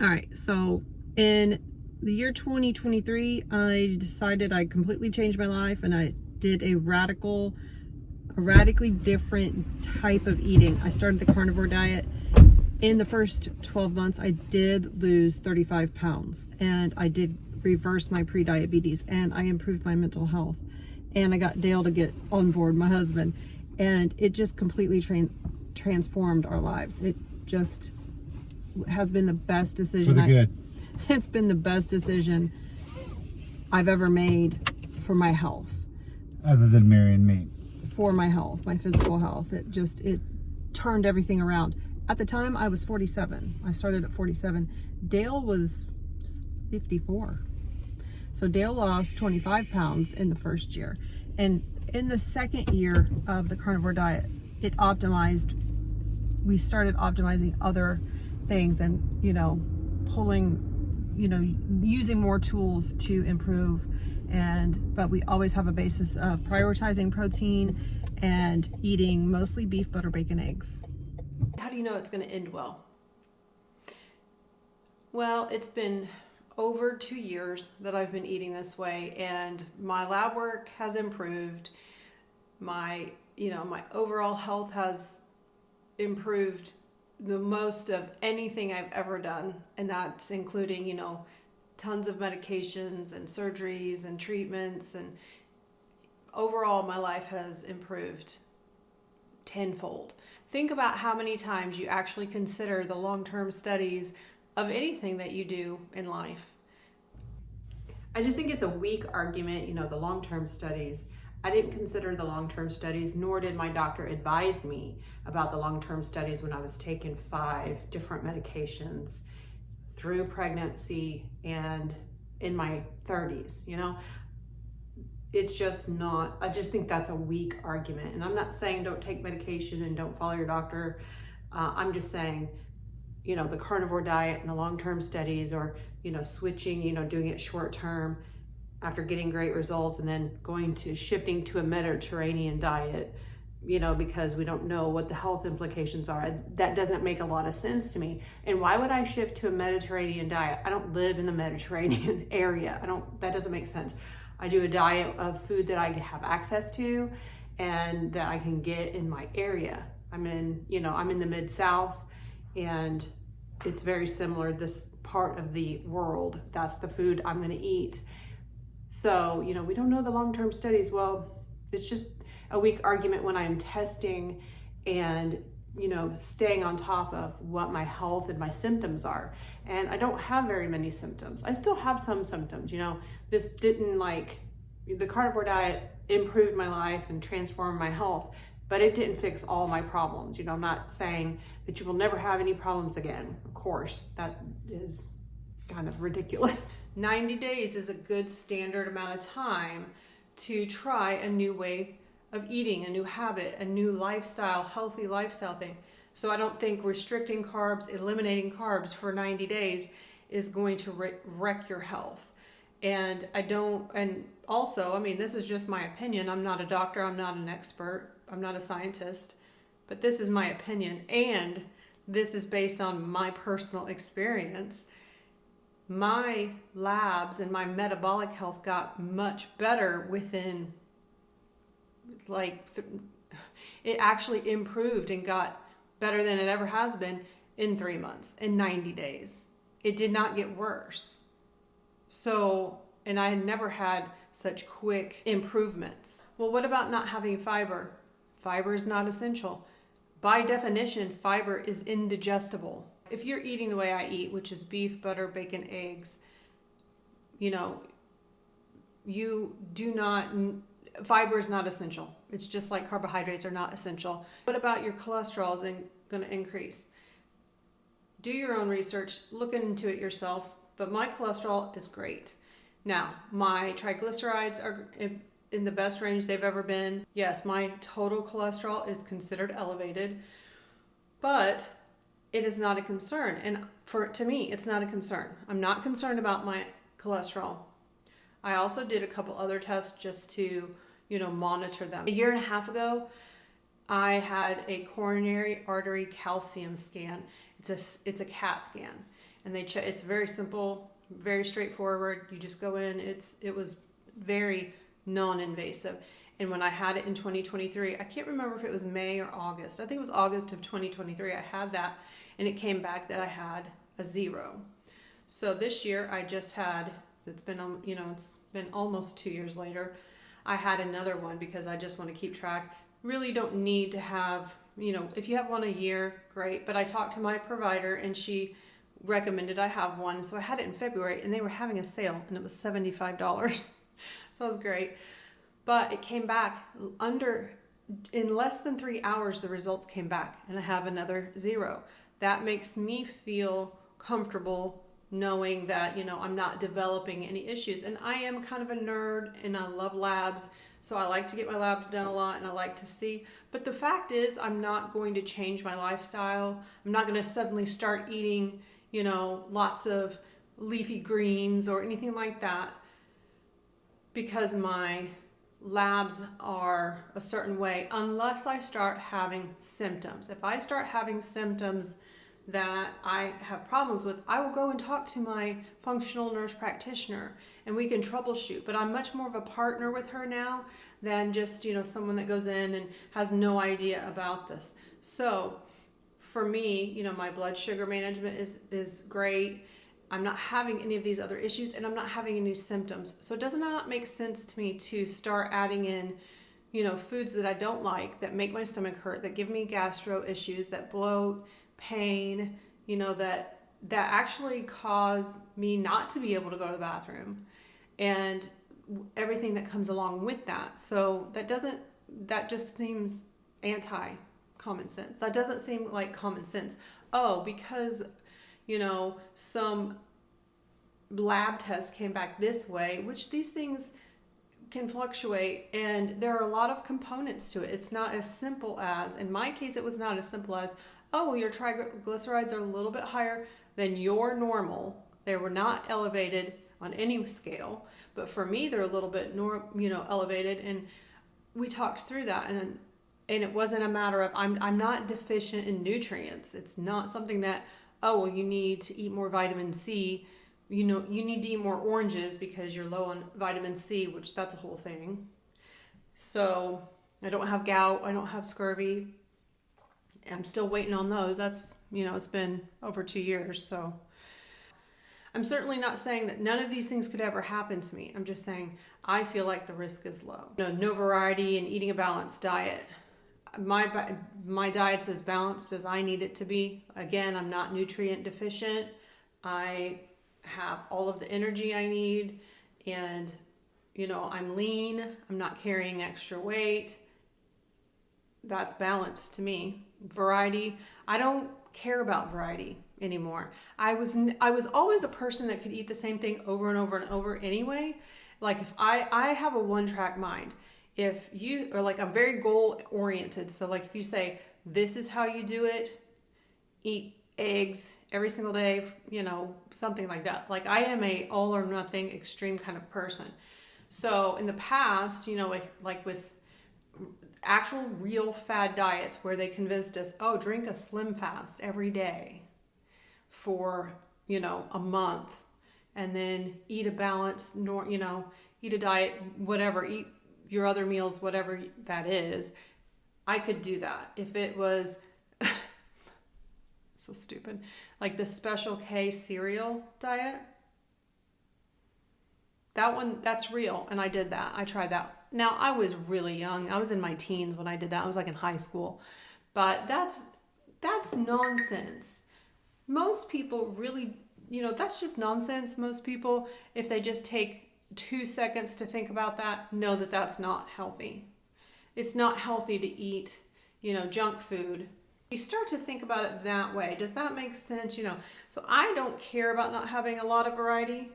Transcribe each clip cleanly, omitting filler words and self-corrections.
All right, so in the year 2023, I decided I completely changed my life and I did a radically different type of eating. I started the carnivore diet. In the first 12 months, I did lose 35 pounds and I did reverse my pre-diabetes and I improved my mental health. And I got Dale to get on board, my husband, and it just completely transformed our lives. It just has been the best decision. For the good. It's been the best decision I've ever made for my health. Other than marrying me. For my health, my physical health. It turned everything around. At the time, I was 47. I started at 47. Dale was 54. So Dale lost 25 pounds in the first year. And in the second year of the carnivore diet, we started optimizing other things and, using more tools to improve. But we always have a basis of prioritizing protein and eating mostly beef, butter, bacon, eggs. How do you know it's going to end well? Well, it's been over 2 years that I've been eating this way and my lab work has improved. My overall health has improved the most of anything I've ever done. And that's including, tons of medications and surgeries and treatments. And overall, my life has improved tenfold. Think about how many times you actually consider the long-term studies of anything that you do in life. I just think it's a weak argument, the long-term studies. I didn't consider the long-term studies, nor did my doctor advise me about the long-term studies when I was taking 5 different medications through pregnancy and in my 30s, It's just not, I just think that's a weak argument. And I'm not saying don't take medication and don't follow your doctor. I'm just saying, the carnivore diet and the long-term studies or, switching, doing it short-term after getting great results and then shifting to a Mediterranean diet, because we don't know what the health implications are. That doesn't make a lot of sense to me. And why would I shift to a Mediterranean diet? I don't live in the Mediterranean area. that doesn't make sense. I do a diet of food that I have access to and that I can get in my area. I'm in the Mid-South and it's very similar, this part of the world. That's the food I'm gonna eat. So, we don't know the long-term studies. Well, it's just a weak argument when I'm testing and, staying on top of what my health and my symptoms are. And I don't have very many symptoms. I still have some symptoms, This didn't the carnivore diet improved my life and transformed my health, but it didn't fix all my problems. I'm not saying that you will never have any problems again. Of course, that is kind of ridiculous. 90 days is a good standard amount of time to try a new way of eating, a new habit, a new lifestyle, healthy lifestyle thing. So I don't think restricting carbs, eliminating carbs for 90 days is going to wreck your health. And also, this is just my opinion. I'm not a doctor, I'm not an expert, I'm not a scientist, but this is my opinion. And this is based on my personal experience. My labs and my metabolic health got much better within it actually improved and got better than it ever has been in 3 months, in 90 days. It did not get worse. So, and I had never had such quick improvements. Well, what about not having fiber? Fiber is not essential. By definition, fiber is indigestible. If you're eating the way I eat, which is beef, butter, bacon, eggs, fiber is not essential. It's just like carbohydrates are not essential. What about your cholesterol is going to increase? Do your own research, look into it yourself, but my cholesterol is great. Now, my triglycerides are in the best range they've ever been. Yes, my total cholesterol is considered elevated, but it is not a concern. And to me, it's not a concern. I'm not concerned about my cholesterol. I also did a couple other tests just to, monitor them. A year and a half ago, I had a coronary artery calcium scan. It's a CAT scan. and it's very simple, very straightforward. You just go in. It was very non-invasive. And when I had it in 2023, I can't remember if it was May or August. I think it was August of 2023. I had that, and it came back that I had a 0. So this year I just had, it's been almost 2 years later, I had another one because I just want to keep track. Really don't need to have, if you have one a year, great. But I talked to my provider and she recommended I have one. So I had it in February and they were having a sale and it was $75. So it was great. But it came back in less than 3 hours, the results came back and I have another 0. That makes me feel comfortable knowing that, I'm not developing any issues. And I am kind of a nerd and I love labs. So I like to get my labs done a lot and I like to see. But the fact is, I'm not going to change my lifestyle. I'm not going to suddenly start eating, lots of leafy greens or anything like that because my labs are a certain way unless I start having symptoms. If I start having symptoms that I have problems with, I will go and talk to my functional nurse practitioner and we can troubleshoot. But I'm much more of a partner with her now than just, someone that goes in and has no idea about this. So for me, my blood sugar management is great. I'm not having any of these other issues and I'm not having any symptoms. So it does not make sense to me to start adding in, foods that I don't like, that make my stomach hurt, that give me gastro issues, that bloat, pain, that actually cause me not to be able to go to the bathroom and everything that comes along with that. So that just seems anti-common sense. That doesn't seem like common sense. Oh, because, some lab tests came back this way, which these things can fluctuate and there are a lot of components to it. It's not as simple as, in my case, it was not as simple as, oh, your triglycerides are a little bit higher than your normal. They were not elevated on any scale, but for me, they're a little bit elevated. And we talked through that, and it wasn't a matter of I'm not deficient in nutrients. It's not something that, oh, well, you need to eat more vitamin C. You need to eat more oranges because you're low on vitamin C, which that's a whole thing. So I don't have gout. I don't have scurvy. I'm still waiting on those. That's, it's been over 2 years. So I'm certainly not saying that none of these things could ever happen to me. I'm just saying I feel like the risk is low. No variety and eating a balanced diet. My diet's as balanced as I need it to be. Again, I'm not nutrient deficient. I have all of the energy I need and, I'm lean. I'm not carrying extra weight. That's balanced to me. Variety, I don't care about variety anymore. I was always a person that could eat the same thing over and over and over anyway. Like if I have a one-track mind. If you are like, I'm very goal oriented. So like if you say, this is how you do it, eat eggs every single day, something like that. Like I am a all or nothing extreme kind of person. So in the past, with actual real fad diets where they convinced us, oh, drink a slim fast every day for, a month and then eat a balanced, eat a diet, whatever, eat your other meals, whatever that is. I could do that if it was so stupid, like the Special K cereal diet. That one, that's real. And I did that. I tried that. Now, I was really young. I was in my teens when I did that. I was like in high school. But that's nonsense. Most people really, that's just nonsense. Most people, if they just take 2 seconds to think about that, know that that's not healthy. It's not healthy to eat, junk food. You start to think about it that way. Does that make sense? So I don't care about not having a lot of variety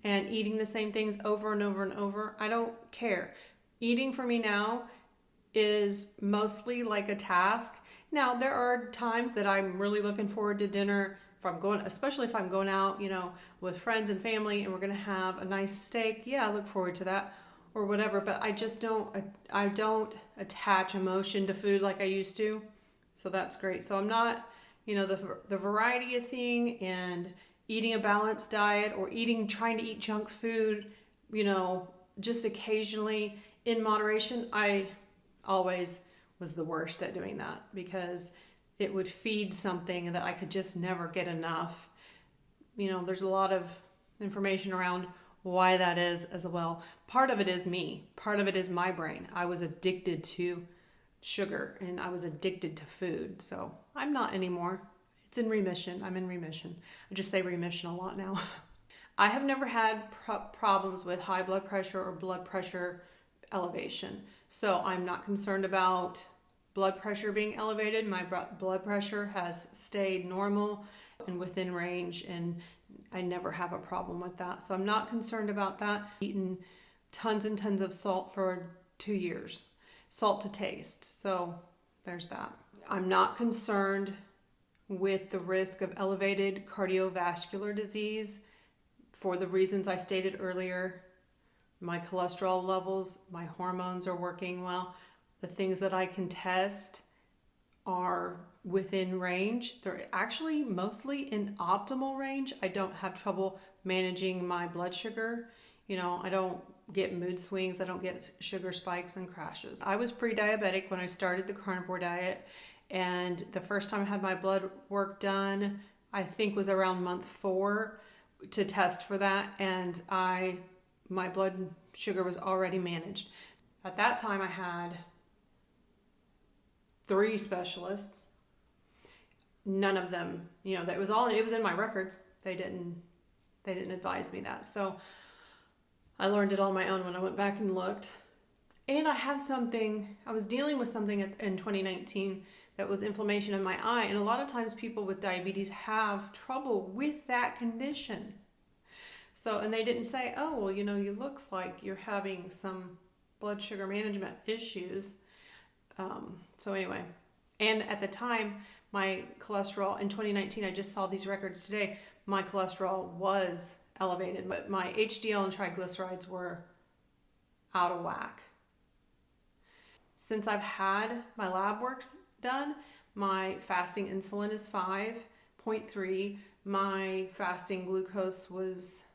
and eating the same things over and over and over. I don't care. Eating for me now is mostly like a task. Now, there are times that I'm really looking forward to dinner, especially if I'm going out, with friends and family and we're going to have a nice steak. Yeah, I look forward to that or whatever, but I don't attach emotion to food like I used to. So that's great. So I'm not, the variety of thing and eating a balanced diet or trying to eat junk food, just occasionally in moderation, I always was the worst at doing that because it would feed something that I could just never get enough. There's a lot of information around why that is as well. Part of it is me. Part of it is my brain. I was addicted to sugar and I was addicted to food. So I'm not anymore. It's in remission. I'm in remission. I just say remission a lot now. I have never had problems with high blood pressure or blood pressure elevation. So I'm not concerned about blood pressure being elevated. My blood pressure has stayed normal and within range, and I never have a problem with that. So I'm not concerned about that. Eaten tons and tons of salt for 2 years. Salt to taste. So there's that. I'm not concerned with the risk of elevated cardiovascular disease for the reasons I stated earlier. My cholesterol levels, my hormones are working well. The things that I can test are within range. They're actually mostly in optimal range. I don't have trouble managing my blood sugar. I don't get mood swings. I don't get sugar spikes and crashes. I was pre-diabetic when I started the carnivore diet, and the first time I had my blood work done, I think was around month 4 to test for that, and my blood sugar was already managed. At that time I had 3 specialists. None of them, it was in my records. They didn't advise me that. So I learned it on my own when I went back and looked. And I was dealing with something in 2019 that was inflammation in my eye. And a lot of times people with diabetes have trouble with that condition. So, and they didn't say, oh, well, you looks like you're having some blood sugar management issues. So anyway, and at the time, my cholesterol in 2019, I just saw these records today, my cholesterol was elevated, but my HDL and triglycerides were out of whack. Since I've had my lab works done, my fasting insulin is 5.3. My fasting glucose was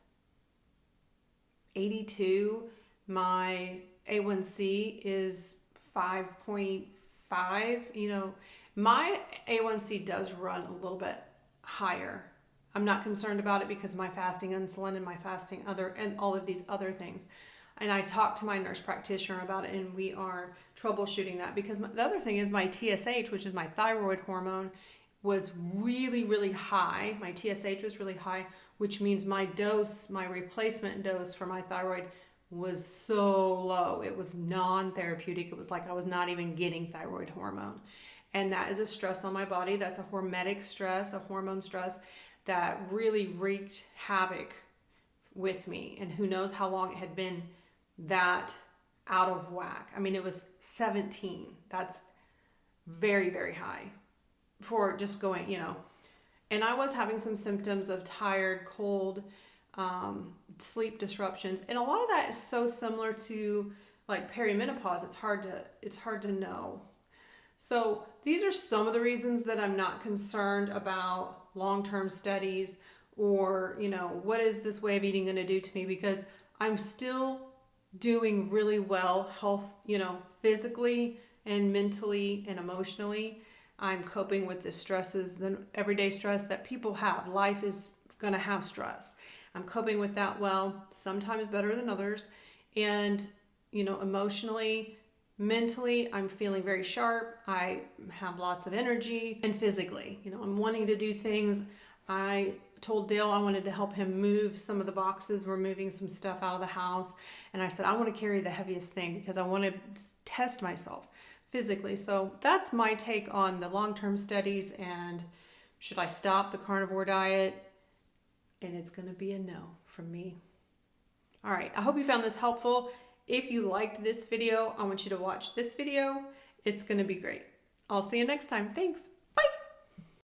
82. My A1C is 5.5. My A1C does run a little bit higher. I'm not concerned about it because my fasting insulin and my fasting and all of these other things. And I talked to my nurse practitioner about it, and we are troubleshooting that because the other thing is my TSH, which is my thyroid hormone, was really, really high. My TSH was really high, which means my replacement dose for my thyroid was so low. It was non-therapeutic. It was like I was not even getting thyroid hormone. And that is a stress on my body. That's a hormetic stress, a hormone stress that really wreaked havoc with me. And who knows how long it had been that out of whack. I mean, it was 17. That's very, very high for just going, And I was having some symptoms of tired, cold, sleep disruptions. And a lot of that is so similar to like perimenopause. It's hard to know. So these are some of the reasons that I'm not concerned about long-term studies or, what is this way of eating going to do to me? Because I'm still doing really well health, physically and mentally and emotionally. I'm coping with the stresses, the everyday stress that people have. Life is going to have stress. I'm coping with that well, sometimes better than others. And, emotionally, mentally, I'm feeling very sharp. I have lots of energy, and physically, I'm wanting to do things. I told Dale I wanted to help him move some of the boxes. We're moving some stuff out of the house. And I said, I want to carry the heaviest thing because I want to test myself physically. So that's my take on the long-term studies and should I stop the carnivore diet? And it's going to be a no from me. All right. I hope you found this helpful. If you liked this video, I want you to watch this video. It's going to be great. I'll see you next time. Thanks.